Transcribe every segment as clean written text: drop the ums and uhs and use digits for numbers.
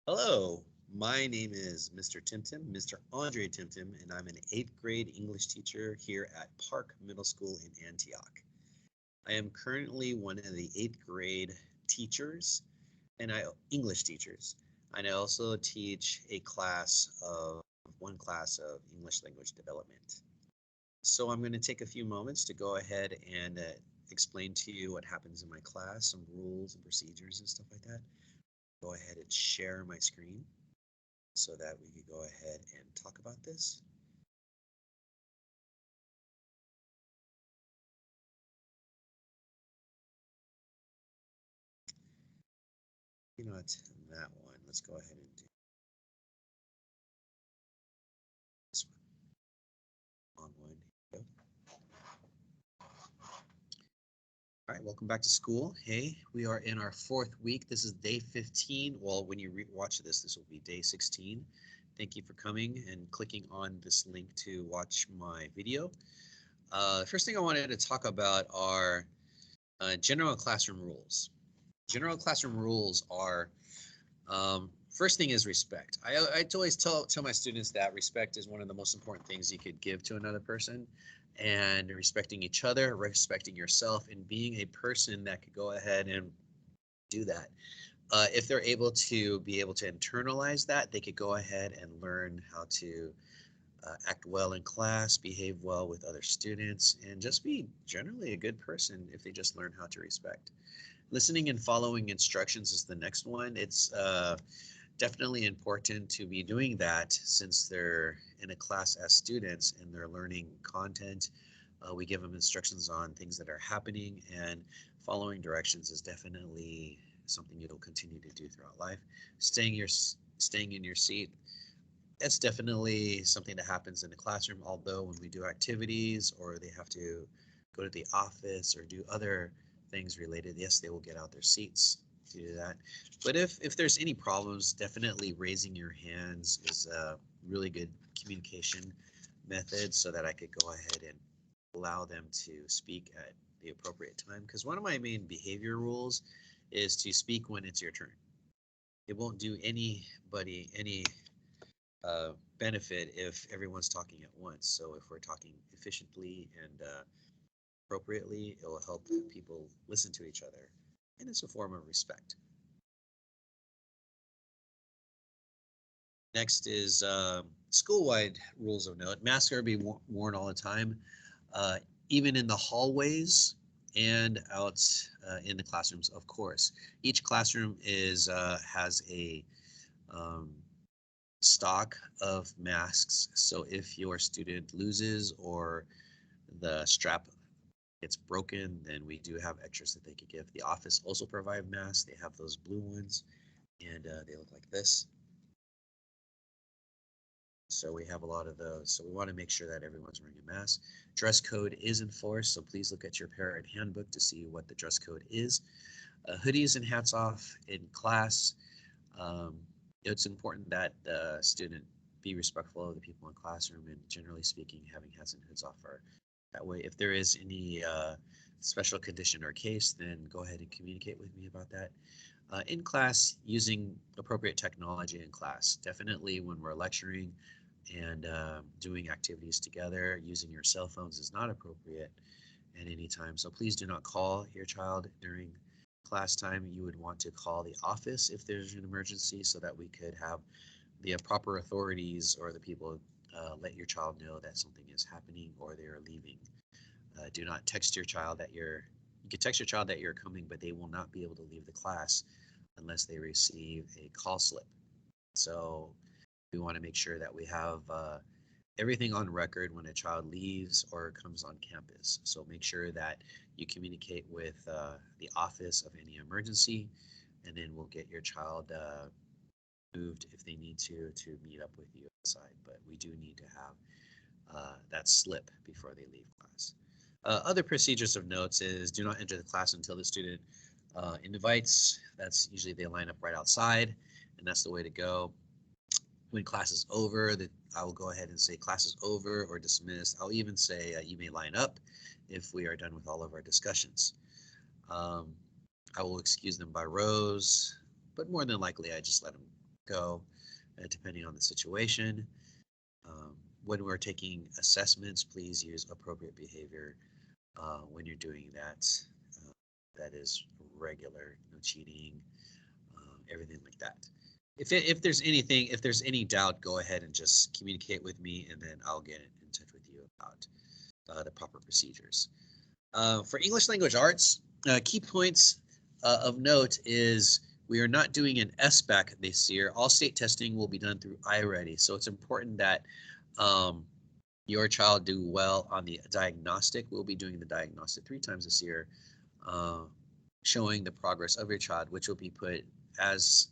Hello, my name is Mr. Tim Tim, Mr. Andre Tim Tim, and I'm an 8th grade English teacher here at Park Middle School in Antioch. I am currently one of the 8th grade teachers, English teachers, and I also teach one class of English language development. So I'm going to take a few moments to go ahead and explain to you what happens in my class, some rules and procedures and stuff like that. Go ahead and share my screen so that we could go ahead and talk about this. You know what, that one, let's go ahead and do this one. On one, here we go. All right, welcome back to school. Hey, we are in our 4th week. This is day 15. Well, when you watch this, this will be day 16. Thank you for coming and clicking on this link to watch my video. First thing I wanted to talk about are general classroom rules. General classroom rules are first thing is respect. I always tell my students that respect is one of the most important things you could give to another person, and respecting each other, respecting yourself, and being a person that could go ahead and do that. If they're able to internalize that, they could go ahead and learn how to act well in class, behave well with other students, and just be generally a good person if they just learn how to respect. Listening and following instructions is the next one. It's definitely important to be doing that since they're in a class as students and they're learning content. We give them instructions on things that are happening, and following directions is definitely something you'll continue to do throughout life. Staying in your seat, that's definitely something that happens in the classroom, although when we do activities or they have to go to the office or do other things related, yes, they will get out their seats to do that. But if there's any problems, definitely raising your hands is a really good communication method so that I could go ahead and allow them to speak at the appropriate time. Because one of my main behavior rules is to speak when it's your turn. It won't do anybody any benefit if everyone's talking at once. So if we're talking efficiently and appropriately, it will help people listen to each other, and it's a form of respect. Next is school-wide rules of note. Masks are to be worn all the time, uh, even in the hallways and out in the classrooms, of course. Each classroom has a um, stock of masks. So if your student loses or the strap gets broken, then we do have extras that they could give. The office also provide masks. They have those blue ones, and they look like this. So we have a lot of those. So we want to make sure that everyone's wearing a mask. Dress code is enforced, so please look at your parent handbook to see what the dress code is. Hoodies and hats off in class. Um, it's important that the student be respectful of the people in classroom, and generally speaking, having hats and hoods off are that way. If there is any special condition or case, then go ahead and communicate with me about that. In class, using appropriate technology in class. Definitely when we're lecturing and doing activities together, using your cell phones is not appropriate at any time. So please do not call your child during class time. You would want to call the office if there's an emergency so that we could have the proper authorities or the people let your child know that something is happening or they are leaving. Do not text your child that you can text your child that you're coming, but they will not be able to leave the class unless they receive a call slip. So we want to make sure that we have everything on record when a child leaves or comes on campus. So make sure that you communicate with the office of any emergency, and then we'll get your child moved if they need to meet up with you outside. But we do need to have that slip before they leave class. Other procedures of notes is do not enter the class until the student invites. That's usually they line up right outside, and that's the way to go. When class is over, that I will go ahead and say class is over or dismissed. I'll even say you may line up if we are done with all of our discussions. Um, I will excuse them by rows, but more than likely I just let them go, depending on the situation. When we're taking assessments, please use appropriate behavior when you're doing that. That is regular, no cheating, everything like that. If there's anything, if there's any doubt, go ahead and just communicate with me, and then I'll get in touch with you about the proper procedures. For English language arts, key points of note is we are not doing an SBAC this year. All state testing will be done through iReady. So it's important that your child do well on the diagnostic. We'll be doing the diagnostic 3 times this year, uh, showing the progress of your child, which will be put as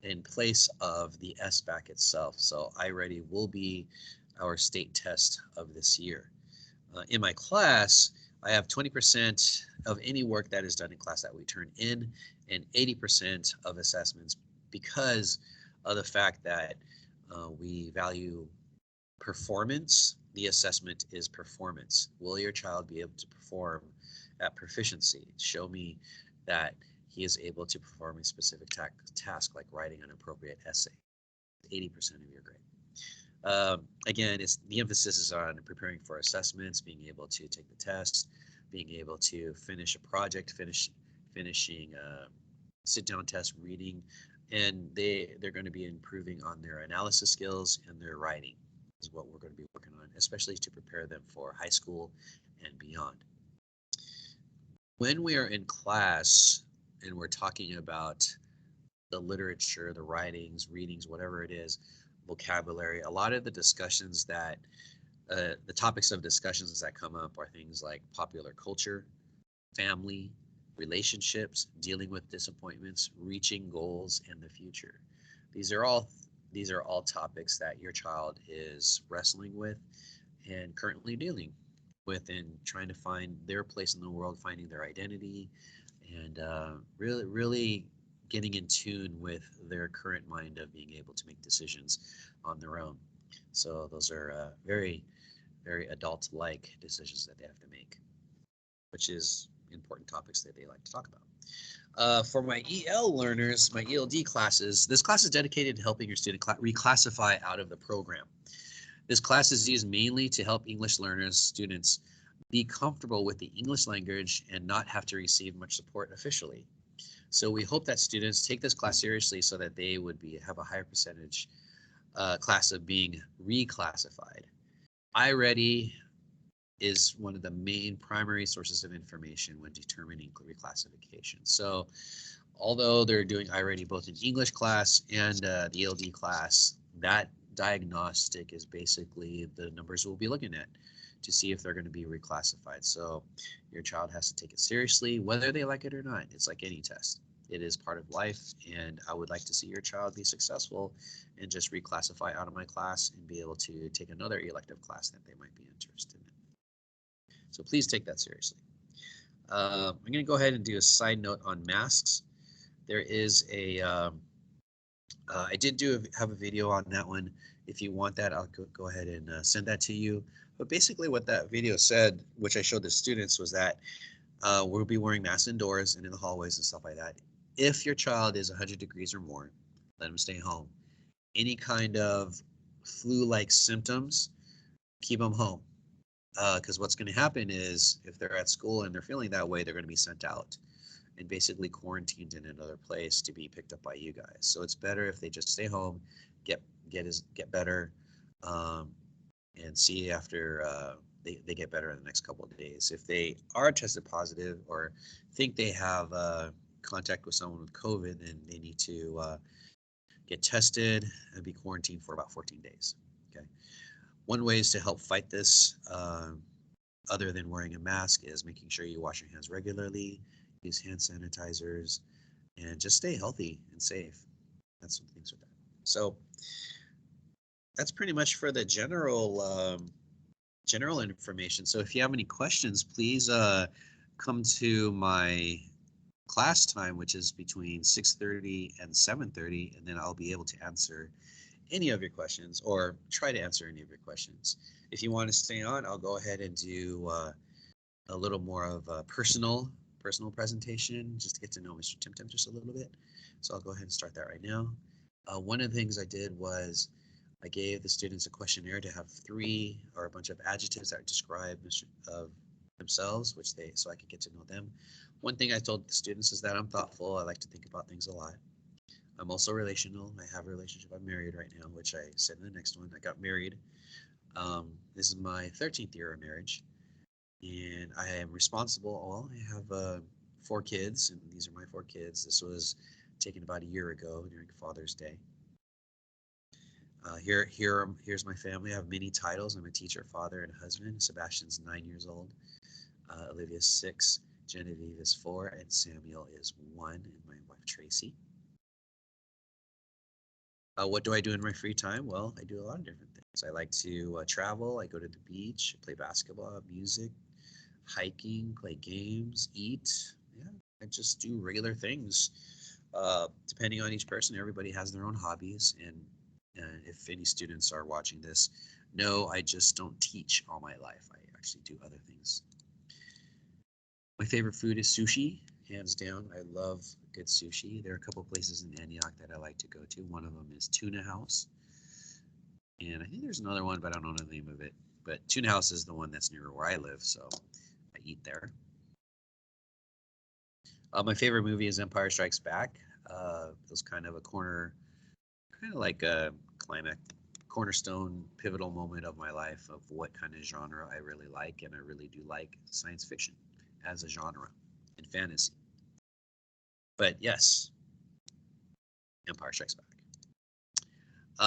in place of the SBAC itself. So iReady will be our state test of this year. In my class, I have 20% of any work that is done in class that we turn in, and 80% of assessments, because of the fact that we value performance. The assessment is performance. Will your child be able to perform at proficiency? Show me that he is able to perform a specific task like writing an appropriate essay. 80% of your grade. Again, it's the emphasis is on preparing for assessments, being able to take the test, being able to finish a project, finishing sit-down test, reading, and they're going to be improving on their analysis skills and their writing is what we're going to be working on, especially to prepare them for high school and beyond. When we are in class and we're talking about the literature, the writings, readings, whatever it is, vocabulary, a lot of the discussions that the topics of discussions that come up are things like popular culture, family, relationships, dealing with disappointments, reaching goals, and the future. These are all topics that your child is wrestling with and currently dealing with and trying to find their place in the world, finding their identity, and really getting in tune with their current mind of being able to make decisions on their own. So those are very, very adult-like decisions that they have to make, which is important topics that they like to talk about. For my EL learners, my ELD classes, this class is dedicated to helping your student reclassify out of the program. This class is used mainly to help English learners, students, be comfortable with the English language and not have to receive much support officially. So we hope that students take this class seriously so that they would have a higher percentage class of being reclassified. iReady is one of the main primary sources of information when determining reclassification. So although they're doing iReady both in English class and the ELD class, that diagnostic is basically the numbers we'll be looking at to see if they're going to be reclassified. So your child has to take it seriously, whether they like it or not. It's like any test. It is part of life, and I would like to see your child be successful and just reclassify out of my class and be able to take another elective class that they might be interested in. So please take that seriously. I'm going to go ahead and do a side note on masks. There is I did have a video on that one. If you want that, I'll go ahead and send that to you. But basically what that video said, which I showed the students, was that we'll be wearing masks indoors and in the hallways and stuff like that. If your child is 100 degrees or more, let them stay home. Any kind of flu-like symptoms, keep them home. Because what's going to happen is if they're at school and they're feeling that way, they're going to be sent out and basically quarantined in another place to be picked up by you guys. So it's better if they just stay home, get better, and see after they get better in the next couple of days. If they are tested positive or think they have contact with someone with COVID, then they need to get tested and be quarantined for about 14 days. Okay. One way is to help fight this, other than wearing a mask, is making sure you wash your hands regularly, use hand sanitizers, and just stay healthy and safe. That's some things with that. So that's pretty much for the general information. So if you have any questions, please come to my class time, which is between 6:30 and 7:30, and then I'll be able to answer any of your questions or try to answer any of your questions. If you want to stay on, I'll go ahead and do a little more of a personal presentation just to get to know Mr. Tim Tim just a little bit. So I'll go ahead and start that right now. One of the things I did was I gave the students a questionnaire to have three or a bunch of adjectives that describe themselves, which they so I could get to know them. One thing I told the students is that I'm thoughtful. I like to think about things a lot. I'm also relational. I have a relationship. I'm married right now, which I said in the next one. I got married. This is my 13th year of marriage, and I am responsible. Well, I have four kids, and these are my four kids. This was taken about a year ago during Father's Day. Here's my family. I have many titles. I'm a teacher, father, and husband. Sebastian's 9 years old. Olivia's 6. Genevieve is 4, and Samuel is 1, and my wife Tracy. What do I do in my free time? Well, I do a lot of different things. I like to travel. I go to the beach, play basketball, music, hiking, play games, eat. Yeah, I just do regular things. Depending on each person, everybody has their own hobbies. And if any students are watching this, no, I just don't teach all my life. I actually do other things. My favorite food is sushi, hands down. I love good sushi. There are a couple places in Antioch that I like to go to. One of them is Tuna House. And I think there's another one, but I don't know the name of it. But Tuna House is the one that's near where I live, so I eat there. My favorite movie is Empire Strikes Back. It was kind of like a cornerstone, pivotal moment of my life of what kind of genre I really like, and I really do like science fiction as a genre and fantasy. But yes, Empire Strikes Back.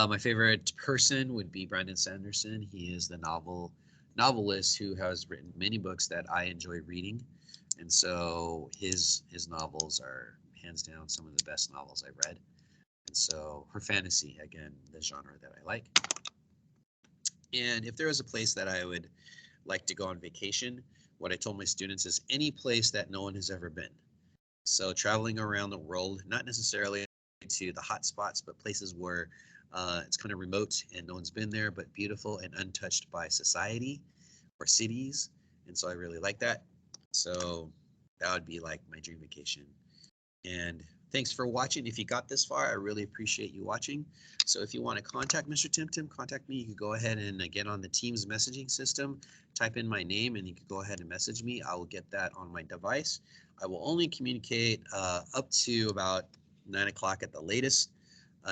My favorite person would be Brandon Sanderson. He is the novelist who has written many books that I enjoy reading, and so his novels are hands down some of the best novels I've read. And so for fantasy, again, the genre that I like. And if there was a place that I would like to go on vacation, what I told my students is any place that no one has ever been. So traveling around the world, not necessarily to the hot spots, but places where it's kind of remote and no one's been there, but beautiful and untouched by society or cities. And so I really like that. So that would be like my dream vacation. And thanks for watching. If you got this far, I really appreciate you watching. So if you want to contact Mr. Tim Tim, contact me. You can go ahead and get on the Teams messaging system, type in my name, and you can go ahead and message me. I will get that on my device. I will only communicate up to about 9 o'clock at the latest,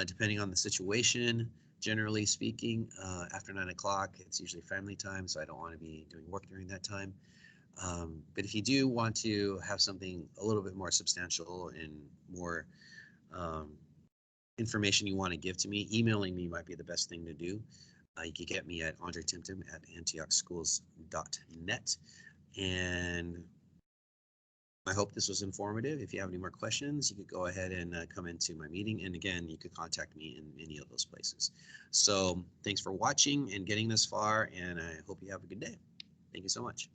depending on the situation. Generally speaking, after 9 o'clock, it's usually family time, so I don't want to be doing work during that time. But if you do want to have something a little bit more substantial and more information you want to give to me, emailing me might be the best thing to do. You can get me at andretimtim@antiochschools.net. And I hope this was informative. If you have any more questions, you could go ahead and come into my meeting. And again, you could contact me in any of those places. So thanks for watching and getting this far, and I hope you have a good day. Thank you so much.